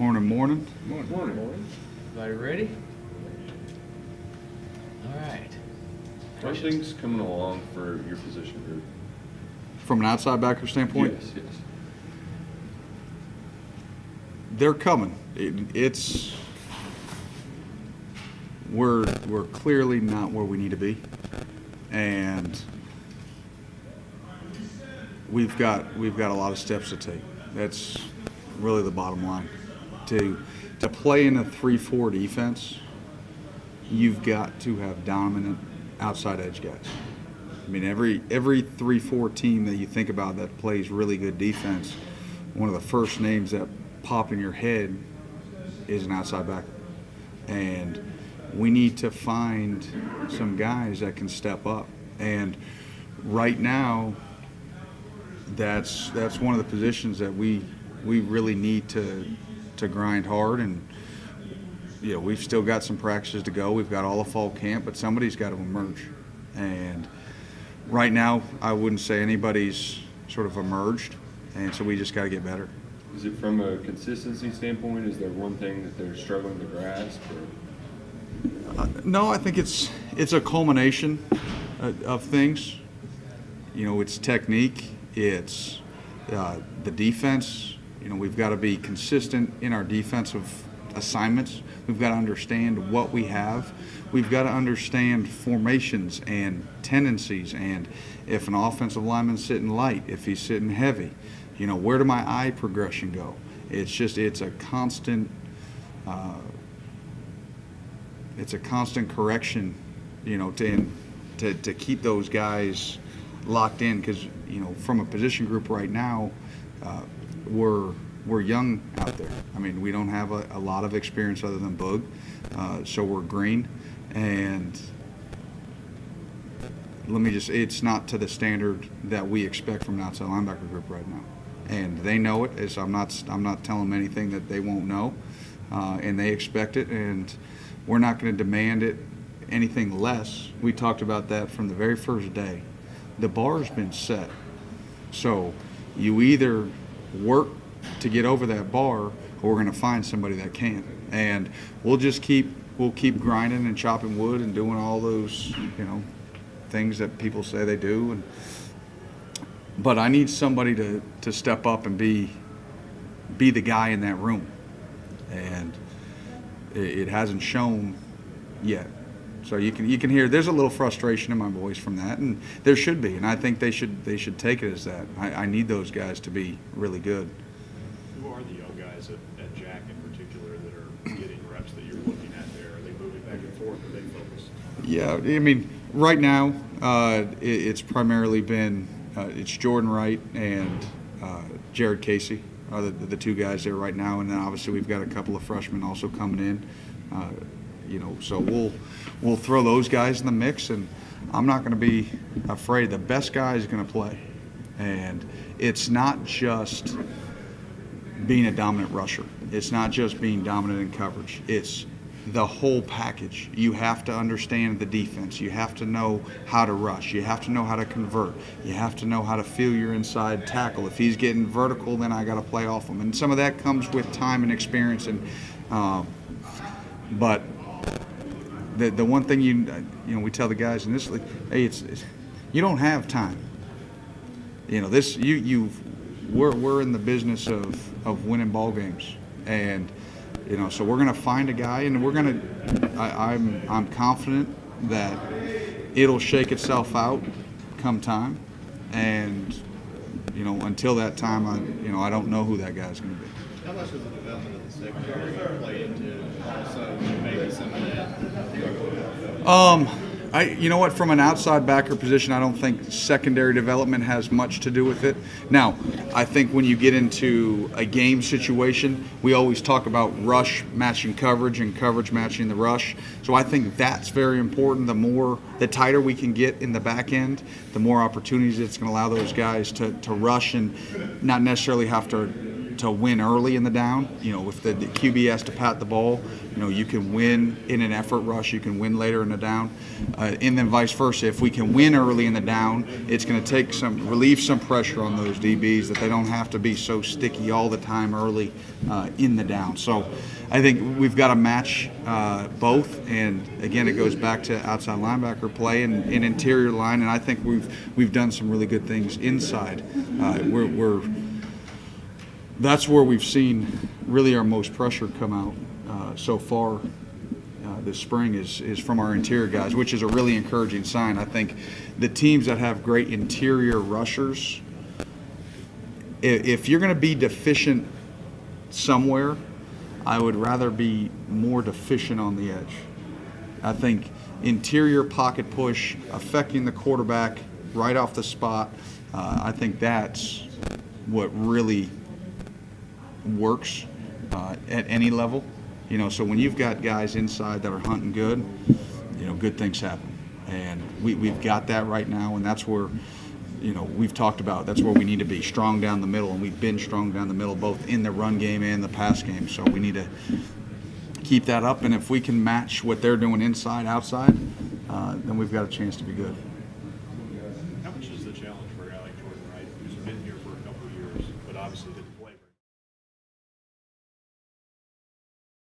Morning, morning. Morning. Everybody ready? All right. How are things coming along for your position group? From an outside backer standpoint, Yes. they're coming. We're clearly not where we need to be, and we've got a lot of steps to take. That's really the bottom line. To play in a 3-4 defense, you've got to have dominant outside edge guys. I mean, every 3-4 team that you think about that plays really good defense, one of the first names that pop in your head is an outside backer. And we need to find some guys that can step up. And right now, that's one of the positions that we really need to grind hard. And you know, we've still got some practices to go. We've got all the fall camp, but somebody's got to emerge. And right now, I wouldn't say anybody's sort of emerged, and so we just got to get better. Is it from a consistency standpoint? Is there one thing that they're struggling to grasp? No, I think it's a culmination of things. You know, it's technique, it's the defense. You know, we've got to be consistent in our defensive assignments. We've got to understand what we have. We've got to understand formations and tendencies, and if an offensive lineman's sitting light, if he's sitting heavy, you know, where do my eye progression go? It's a constant correction, you know, to keep those guys locked in, because you know, from a position group right now, we're young out there. I mean, we don't have a lot of experience other than Boog, so we're green, and it's not to the standard that we expect from an outside linebacker group right now, and they know it. I'm not telling them anything that they won't know, and they expect it, and we're not going to demand it anything less. We talked about that from the very first day. The bar's been set, so you either work to get over that bar, or we're going to find somebody that can, and we'll keep grinding and chopping wood and doing all those, you know, things that people say they do. But I need somebody to step up and be the guy in that room, and it hasn't shown yet. So you can hear there's a little frustration in my voice from that, and there should be, and I think they should take it as that. I need those guys to be really good. Who are the young guys at Jack in particular that are getting reps that you're looking at there? Are they moving back and forth? Are they focused? Yeah, I mean, right now it's primarily been it's Jordan Wright and Jared Casey are the two guys there right now, and then obviously we've got a couple of freshmen also coming in. You know, so we'll throw those guys in the mix, and I'm not going to be afraid. The best guy is going to play, and it's not just being a dominant rusher. It's not just being dominant in coverage. It's the whole package. You have to understand the defense. You have to know how to rush. You have to know how to convert. You have to know how to feel your inside tackle. If he's getting vertical, then I got to play off him. And some of that comes with time and experience. And but the one thing you know we tell the guys in this league, hey, it's you don't have time. You know, this we're in the business of winning ball games, and you know, so we're going to find a guy, and we're going to. I'm confident that it'll shake itself out come time, and you know, until that time, I don't know who that guy's going to be. How much does the development of the secondary play into also maybe some of that? You know what? From an outside backer position, I don't think secondary development has much to do with it. Now, I think when you get into a game situation, we always talk about rush matching coverage and coverage matching the rush. So I think that's very important. The tighter we can get in the back end, the more opportunities it's going to allow those guys to rush and not necessarily have to to win early in the down. You know, if the QB has to pat the ball, you know, you can win in an effort rush, you can win later in the down, and then vice versa. If we can win early in the down, it's going to relieve some pressure on those DBs that they don't have to be so sticky all the time early in the down. So I think we've got to match both, and again, it goes back to outside linebacker play and interior line, and I think we've done some really good things inside. That's where we've seen really our most pressure come out so far this spring is from our interior guys, which is a really encouraging sign. I think the teams that have great interior rushers, if you're going to be deficient somewhere, I would rather be more deficient on the edge. I think interior pocket push, affecting the quarterback right off the spot, I think that's what really works at any level. You know, so when you've got guys inside that are hunting good, you know, good things happen. And we've got that right now, and that's where, you know, we've talked about that's where we need to be, strong down the middle, and we've been strong down the middle both in the run game and the pass game. So we need to keep that up, and if we can match what they're doing inside, outside, then we've got a chance to be good. How much is the challenge for a guy like Jordan Wright, who's been here for a couple of years, but obviously didn't